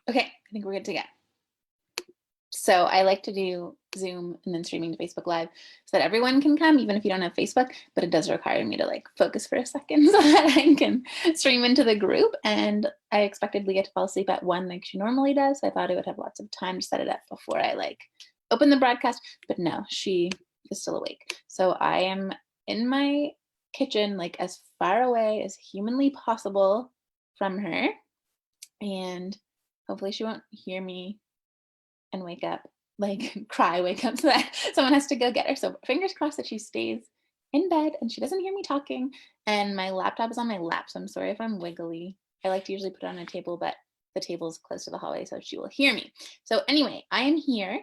Okay, I think we're good to go. So I like to do Zoom and then streaming to Facebook Live so that everyone can come, even if you don't have Facebook, but it does require me to like focus for a second so that I can stream into the group. And I expected Leah to fall asleep at 1 like she normally does. So I thought I would have lots of time to set it up before I like open the broadcast, but no, she is still awake. So I am in my kitchen, like as far away as humanly possible from her. And hopefully she won't hear me and wake up, like cry, wake up so that someone has to go get her. So fingers crossed that she stays in bed and she doesn't hear me talking. And my laptop is on my lap, so I'm sorry if I'm wiggly. I like to usually put it on a table, but the table is close to the hallway, so she will hear me. So anyway, I am here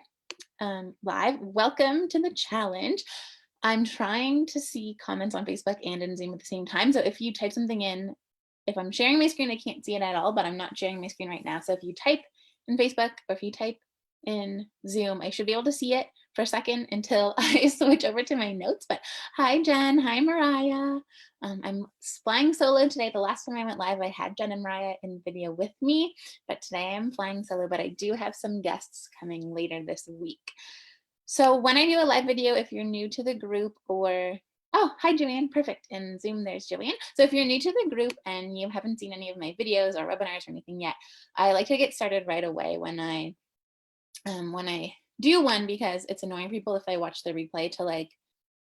live. Welcome to the challenge. I'm trying to see comments on Facebook and in Zoom at the same time. So if you type something in, if I'm sharing my screen, I can't see it at all, but I'm not sharing my screen right now. So if you type in Facebook or if you type in Zoom, I should be able to see it for a second until I switch over to my notes. But hi, Jen. Hi, Mariah. I'm flying solo today. The last time I went live, I had Jen and Mariah in video with me, but today I'm flying solo, but I do have some guests coming later this week. So when I do a live video, if you're new to the group or oh, hi, Joanne. Perfect. In Zoom, there's Joanne. So if you're new to the group and you haven't seen any of my videos or webinars or anything yet, I like to get started right away when I do one, because it's annoying people if they watch the replay to like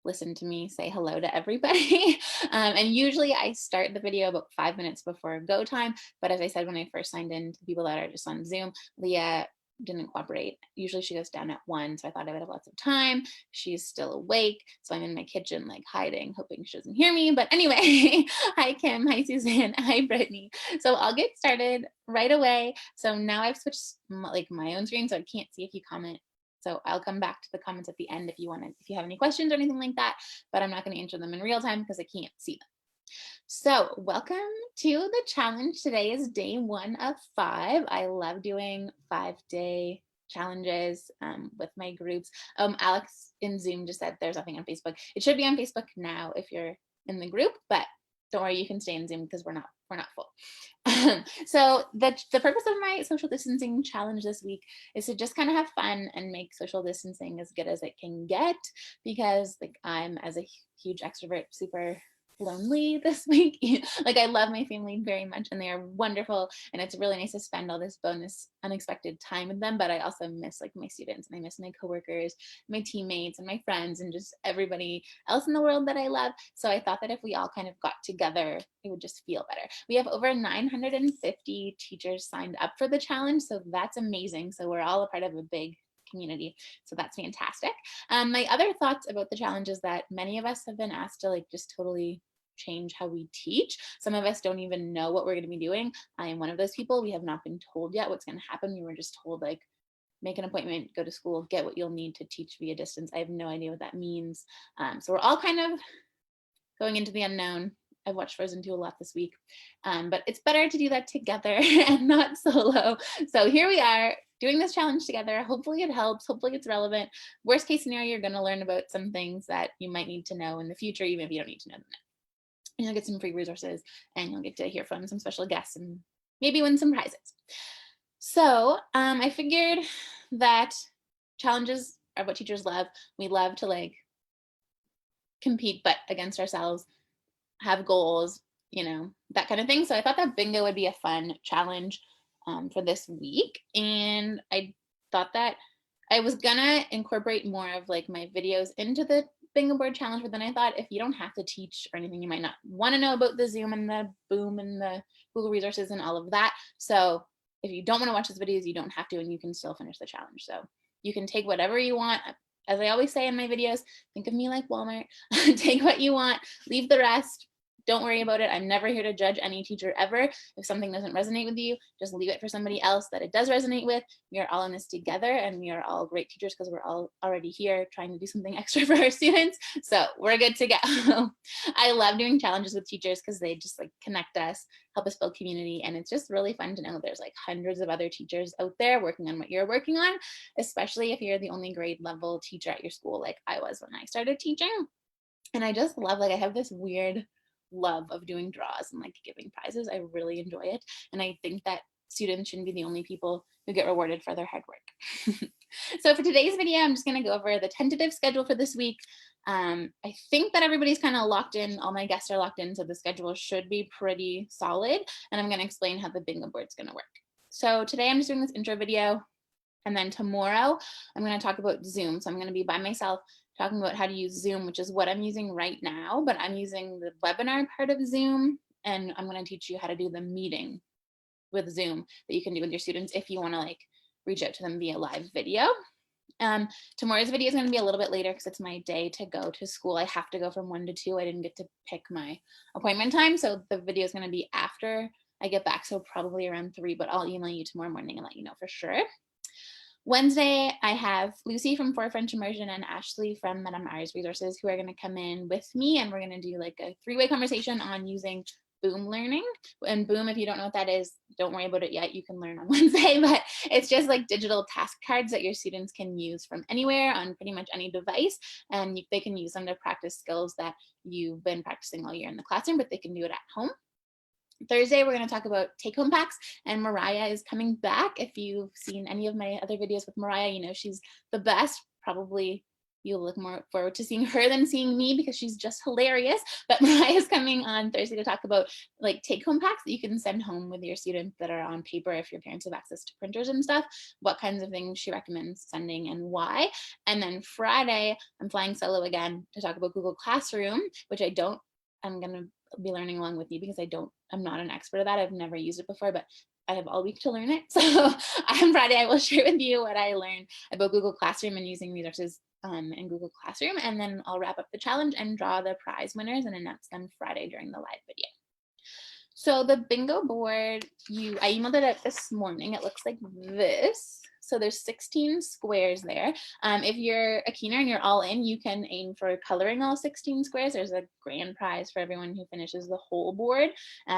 listen to me say hello to everybody. And usually I start the video about 5 minutes before go time. But as I said, when I first signed in to people that are just on Zoom, Leah didn't cooperate. Usually she goes down at 1, so I thought I would have lots of time. She's still awake, so I'm in my kitchen like hiding, hoping she doesn't hear me. But anyway, hi Kim, hi Suzanne, hi Brittany. So I'll get started right away. So now I've switched like my own screen, so I can't see if you comment. So I'll come back to the comments at the end if you want to, if you have any questions or anything like that, but I'm not going to answer them in real time because I can't see them. So welcome to the challenge. Today is day 1 of 5. I love doing 5-day challenges with my groups. Alex in Zoom just said there's nothing on Facebook. It should be on Facebook now if you're in the group, but don't worry, you can stay in Zoom because we're not full. So the purpose of my social distancing challenge this week is to just kind of have fun and make social distancing as good as it can get, because like I'm, as a huge extrovert, super lonely this week. Like I love my family very much and they are wonderful, and it's really nice to spend all this bonus unexpected time with them, but I also miss like my students and I miss my coworkers, my teammates and my friends and just everybody else in the world that I love. So I thought that if we all kind of got together, it would just feel better. We have over 950 teachers signed up for the challenge, so that's amazing. So we're all a part of a big community, so that's fantastic. My other thoughts about the challenge is that many of us have been asked to like just totally change how we teach. Some of us don't even know what we're going to be doing. I am one of those people. We have not been told yet what's going to happen. We were just told like make an appointment, go to school, get what you'll need to teach via distance. I have no idea what that means. So we're all kind of going into the unknown. I've watched Frozen 2 a lot this week, but it's better to do that together and not solo. So here we are doing this challenge together. Hopefully it helps. Hopefully it's relevant. Worst case scenario, you're going to learn about some things that you might need to know in the future, even if you don't need to know them now. And you'll get some free resources and you'll get to hear from some special guests and maybe win some prizes. So I figured that challenges are what teachers love. We love to like compete, but against ourselves, have goals, you know, that kind of thing. So I thought that bingo would be a fun challenge for this week. And I thought that I was gonna incorporate more of like my videos into the bingo board challenge, but then I thought if you don't have to teach or anything, you might not want to know about the Zoom and the Boom and the Google resources and all of that. So if you don't want to watch those videos, you don't have to, and you can still finish the challenge. So you can take whatever you want. As I always say in my videos, think of me like Walmart. Take what you want, leave the rest. Don't worry about it. I'm never here to judge any teacher ever. If something doesn't resonate with you, just leave it for somebody else that it does resonate with. We are all in this together and we are all great teachers because we're all already here trying to do something extra for our students. So we're good to go. I love doing challenges with teachers because they just like connect us, help us build community. And it's just really fun to know there's like hundreds of other teachers out there working on what you're working on, especially if you're the only grade level teacher at your school like I was when I started teaching. And I just love, like I have this weird love of doing draws and like giving prizes. I really enjoy it. And I think that students shouldn't be the only people who get rewarded for their hard work. So for today's video, I'm just going to go over the tentative schedule for this week. I think that everybody's kind of locked in. All my guests are locked in, so the schedule should be pretty solid. And I'm going to explain how the bingo board's going to work. So today I'm just doing this intro video. And then tomorrow I'm going to talk about Zoom. So I'm going to be by myself talking about how to use Zoom, which is what I'm using right now, but I'm using the webinar part of Zoom, and I'm going to teach you how to do the meeting with Zoom that you can do with your students if you want to like reach out to them via live video. Tomorrow's video is going to be a little bit later because it's my day to go to school. I have to go from 1 to 2. I didn't get to pick my appointment time, so the video is going to be after I get back, so probably around 3, but I'll email you tomorrow morning and let you know for sure. Wednesday, I have Lucy from For French Immersion and Ashley from Madame Ari's Resources who are going to come in with me, and we're going to do like a 3-way conversation on using Boom Learning. And Boom, if you don't know what that is, don't worry about it yet. You can learn on Wednesday, but it's just like digital task cards that your students can use from anywhere on pretty much any device, and they can use them to practice skills that you've been practicing all year in the classroom, but they can do it at home. Thursday, we're going to talk about take-home packs, and Mariah is coming back. If you've seen any of my other videos with Mariah, you know she's the best. Probably you'll look more forward to seeing her than seeing me because she's just hilarious. But Mariah is coming on Thursday to talk about like take-home packs that you can send home with your students that are on paper if your parents have access to printers and stuff, what kinds of things she recommends sending and why. And then Friday, I'm flying solo again to talk about Google Classroom, which I'm going to be learning along with you because I'm not an expert at that. I've never used it before, but I have all week to learn it. So on Friday, I will share with you what I learned about Google Classroom and using resources in Google Classroom. And then I'll wrap up the challenge and draw the prize winners and announce them Friday during the live video. So the bingo board, I emailed it out this morning. It looks like this. So there's 16 squares there. If you're a keener and you're all in, you can aim for coloring all 16 squares. There's a grand prize for everyone who finishes the whole board.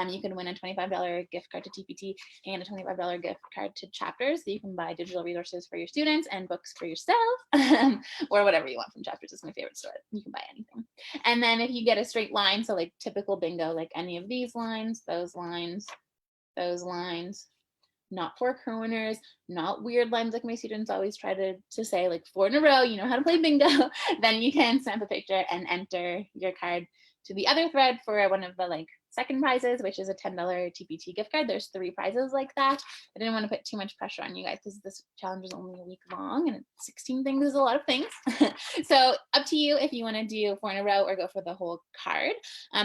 You can win a $25 gift card to TPT and a $25 gift card to Chapters. So you can buy digital resources for your students and books for yourself, or whatever you want from Chapters. It's my favorite store. You can buy anything. And then if you get a straight line, so like typical bingo, like any of these lines, those lines, those lines, not 4 corners, not weird lines like my students always try to say, like 4 in a row, you know how to play bingo, then you can snap a picture and enter your card to the other thread for one of the like second prizes, which is a $10 TPT gift card. There's 3 prizes like that. I didn't want to put too much pressure on you guys because this challenge is only a week long and 16 things is a lot of things. So up to you if you want to do 4 in a row or go for the whole card.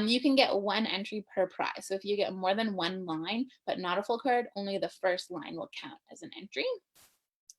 You can get 1 entry per prize. So if you get more than 1 line, but not a full card, only the first line will count as an entry.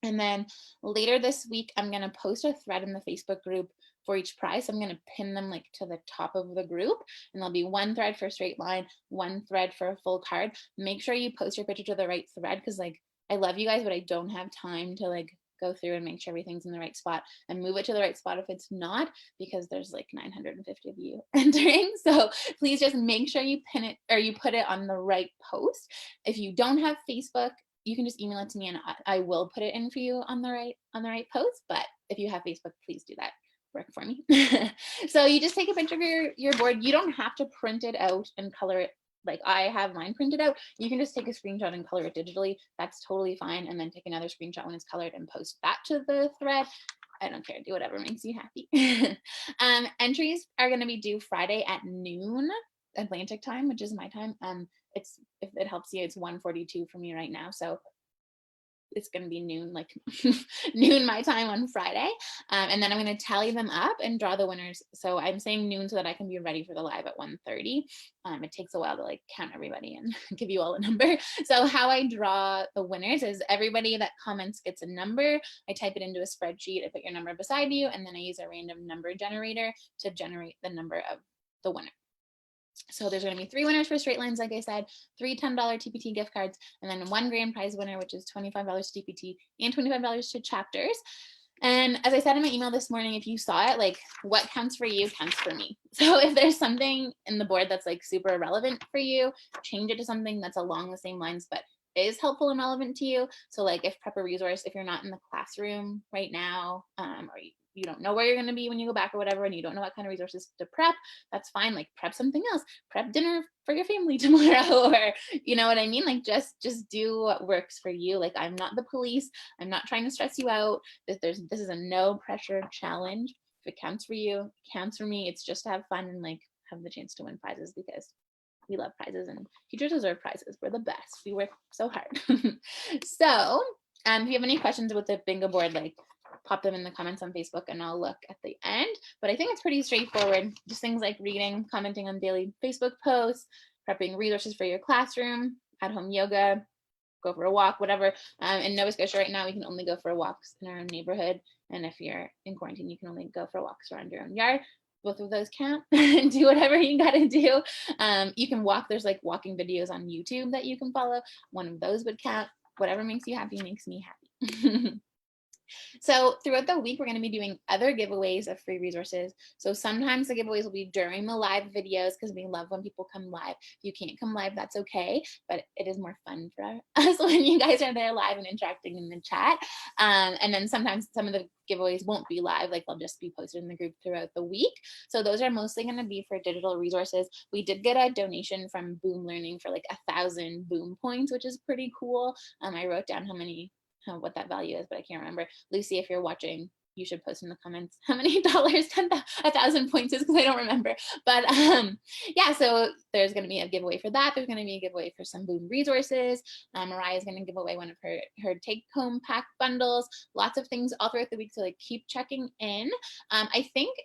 And then later this week, I'm going to post a thread in the Facebook group for each prize. I'm going to pin them like to the top of the group, and there'll be 1 thread for straight line, 1 thread for a full card. Make sure you post your picture to the right thread because like I love you guys, but I don't have time to like go through and make sure everything's in the right spot and move it to the right spot if it's not, because there's like 950 of you entering. So please just make sure you pin it or you put it on the right post. If you don't have Facebook, you can just email it to me and I will put it in for you on the right post. But if you have Facebook, please do that work for me. So you just take a picture of your board. You don't have to print it out and color it like I have mine printed out. You can just take a screenshot and color it digitally. That's totally fine. And then take another screenshot when it's colored and post that to the thread. I don't care. Do whatever makes you happy. Entries are going to be due Friday at noon Atlantic time, which is my time. If it helps you, it's 1:42 for me right now. So it's going to be noon, like noon my time on Friday. And then I'm going to tally them up and draw the winners. So I'm saying noon so that I can be ready for the live at 1:30. It takes a while to like count everybody and give you all a number. So how I draw the winners is everybody that comments gets a number. I type it into a spreadsheet. I put your number beside you, and then I use a random number generator to generate the number of the winner. So there's going to be 3 winners for straight lines, like I said, 3 $10 TPT gift cards, and then 1 grand prize winner, which is $25 to TPT and $25 to Chapters. And as I said in my email this morning, if you saw it, like what counts for you counts for me. So if there's something in the board that's like super relevant for you, change it to something that's along the same lines, but is helpful and relevant to you. So like if prep a resource, if you're not in the classroom right now, or you don't know where you're going to be when you go back or whatever, and you don't know what kind of resources to prep, that's fine. Like prep something else, prep dinner for your family tomorrow, or you know what I mean? Like just do what works for you. Like I'm not the police. I'm not trying to stress you out. This is a no pressure challenge. If it counts for you, it counts for me. It's just to have fun and like have the chance to win prizes, because we love prizes and teachers deserve prizes. We're the best. We work so hard. So if you have any questions about the bingo board, like pop them in the comments on Facebook and I'll look at the end. But I think it's pretty straightforward. Just things like reading, commenting on daily Facebook posts, prepping resources for your classroom, at-home yoga, go for a walk, whatever. In Nova Scotia right now, we can only go for walks in our own neighborhood. And if you're in quarantine, you can only go for walks around your own yard. Both of those count. Do whatever you gotta do. You can walk, there's like walking videos on YouTube that you can follow. One of those would count. Whatever makes you happy makes me happy. So throughout the week, we're going to be doing other giveaways of free resources. So sometimes the giveaways will be during the live videos because we love when people come live. If you can't come live, that's okay, but it is more fun for us when you guys are there live and interacting in the chat. And then sometimes some of the giveaways won't be live, like they'll just be posted in the group throughout the week. So those are mostly going to be for digital resources. We did get a donation from Boom Learning for like 1,000 Boom points, which is pretty cool. I wrote down what that value is, but I can't remember. Lucy, if you're watching, you should post in the comments how many dollars 1,000 points is, because I don't remember. But yeah, so there's going to be a giveaway for that. There's going to be a giveaway for some Boom resources. Mariah is going to give away one of her take-home pack bundles. Lots of things all throughout the week, so like keep checking in. I think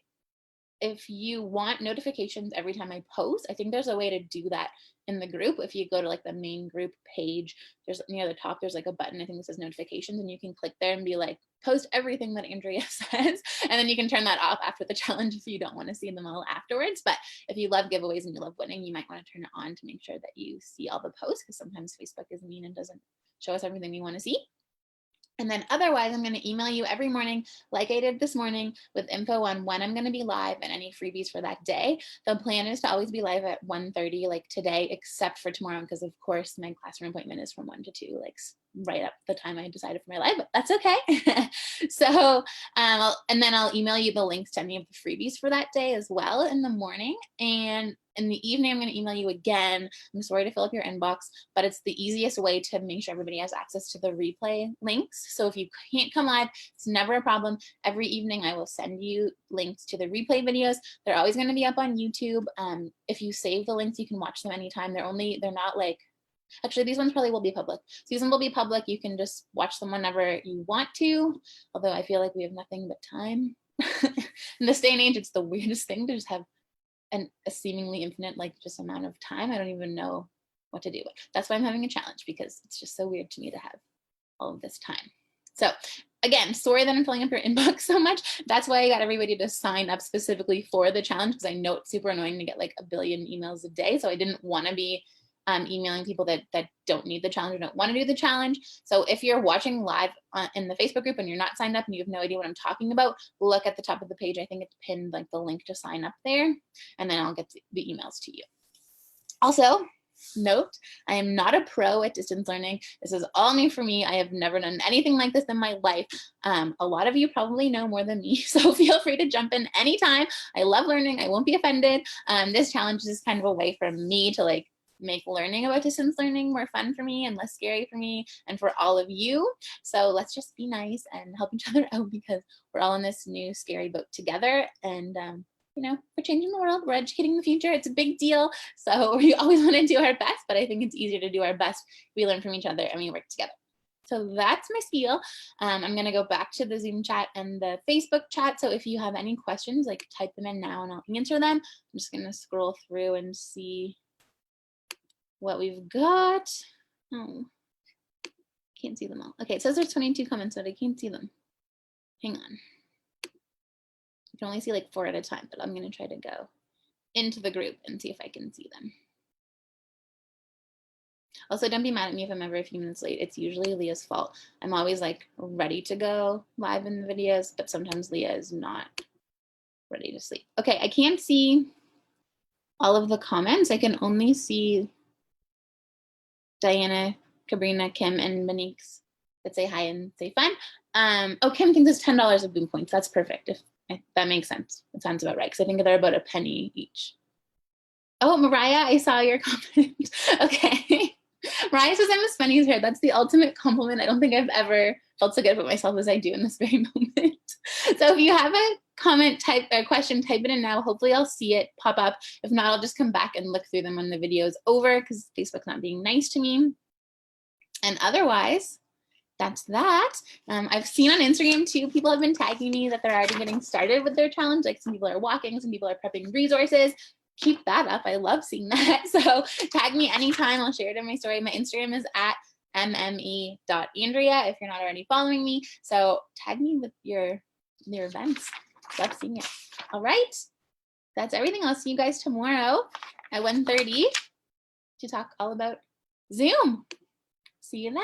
if you want notifications every time I post, I think there's a way to do that in the group. If you go to like the main group page, there's near the top, there's like a button, I think that says notifications, and you can click there and be like, post everything that Andrea says. And then you can turn that off after the challenge if you don't want to see them all afterwards. But if you love giveaways and you love winning, you might want to turn it on to make sure that you see all the posts, because sometimes Facebook is mean and doesn't show us everything we want to see. And then otherwise, I'm going to email you every morning, like I did this morning, with info on when I'm going to be live and any freebies for that day. The plan is to always be live at 1:30 like today, except for tomorrow, because of course my classroom appointment is from 1 to 2, like right up the time I decided for my live, but that's okay. So, and then I'll email you the links to any of the freebies for that day as well in the morning. And in the evening, I'm going to email you again. I'm sorry to fill up your inbox, but it's the easiest way to make sure everybody has access to the replay links. So if you can't come live, it's never a problem. Every evening, I will send you links to the replay videos. They're always going to be up on YouTube. If you save the links, you can watch them anytime. They're not like, actually, these ones probably will be public. So these ones will be public. You can just watch them whenever you want to, although I feel like we have nothing but time. In this day and age, it's the weirdest thing to just have a seemingly infinite, like, just amount of time. I don't even know what to do. That's why I'm having a challenge, because it's just so weird to me to have all of this time. So again, sorry that I'm filling up your inbox so much. That's why I got everybody to sign up specifically for the challenge, because I know it's super annoying to get like a billion emails a day. So I didn't want to be emailing people that don't need the challenge or don't want to do the challenge. So if you're watching live in the Facebook group and you're not signed up and you have no idea what I'm talking about, look at the top of the page. I think it's pinned, like the link to sign up there, and then I'll get the emails to you. Also, note, I am not a pro at distance learning. This is all new for me. I have never done anything like this in my life. A lot of you probably know more than me, so feel free to jump in anytime. I love learning. I won't be offended. This challenge is kind of a way for me to like make learning about distance learning more fun for me and less scary for me and for all of you. So let's just be nice and help each other out, because we're all in this new scary boat together. And you know, we're changing the world, we're educating the future. It's a big deal. So we always want to do our best, but I think it's easier to do our best. We learn from each other and we work together. So that's my spiel. I'm going to go back to the Zoom chat and the Facebook chat. So if you have any questions, like type them in now and I'll answer them. I'm just going to scroll through and see what we've got. Oh, can't see them all. Okay, it says there's 22 comments, but I can't see them. Hang on. You can only see like 4 at a time, but I'm going to try to go into the group and see if I can see them. Also, don't be mad at me if I'm ever a few minutes late. It's usually Leah's fault. I'm always like ready to go live in the videos, but sometimes Leah is not ready to sleep. Okay, I can't see all of the comments. I can only see Diana, Cabrina, Kim, and Monique's that say hi and say fun. Oh, Kim thinks it's $10 of boom points. That's perfect. If that makes sense. It sounds about right because I think they're about a penny each. Oh, Mariah, I saw your comment. Okay. Mariah says I'm as funny as her. That's the ultimate compliment. I don't think I've ever felt so good about myself as I do in this very moment. So if you have a comment, type a question, type it in now. Hopefully I'll see it pop up. If not, I'll just come back and look through them when the video is over because Facebook's not being nice to me. And otherwise, that's that. I've seen on Instagram too, people have been tagging me that they're already getting started with their challenge. Like some people are walking, some people are prepping resources. Keep that up. I love seeing that. So tag me anytime. I'll share it in my story. My Instagram is at mme.andrea if you're not already following me. So tag me with your events. Love seeing it. All right. That's everything. I'll see you guys tomorrow at 1:30 to talk all about Zoom. See you then.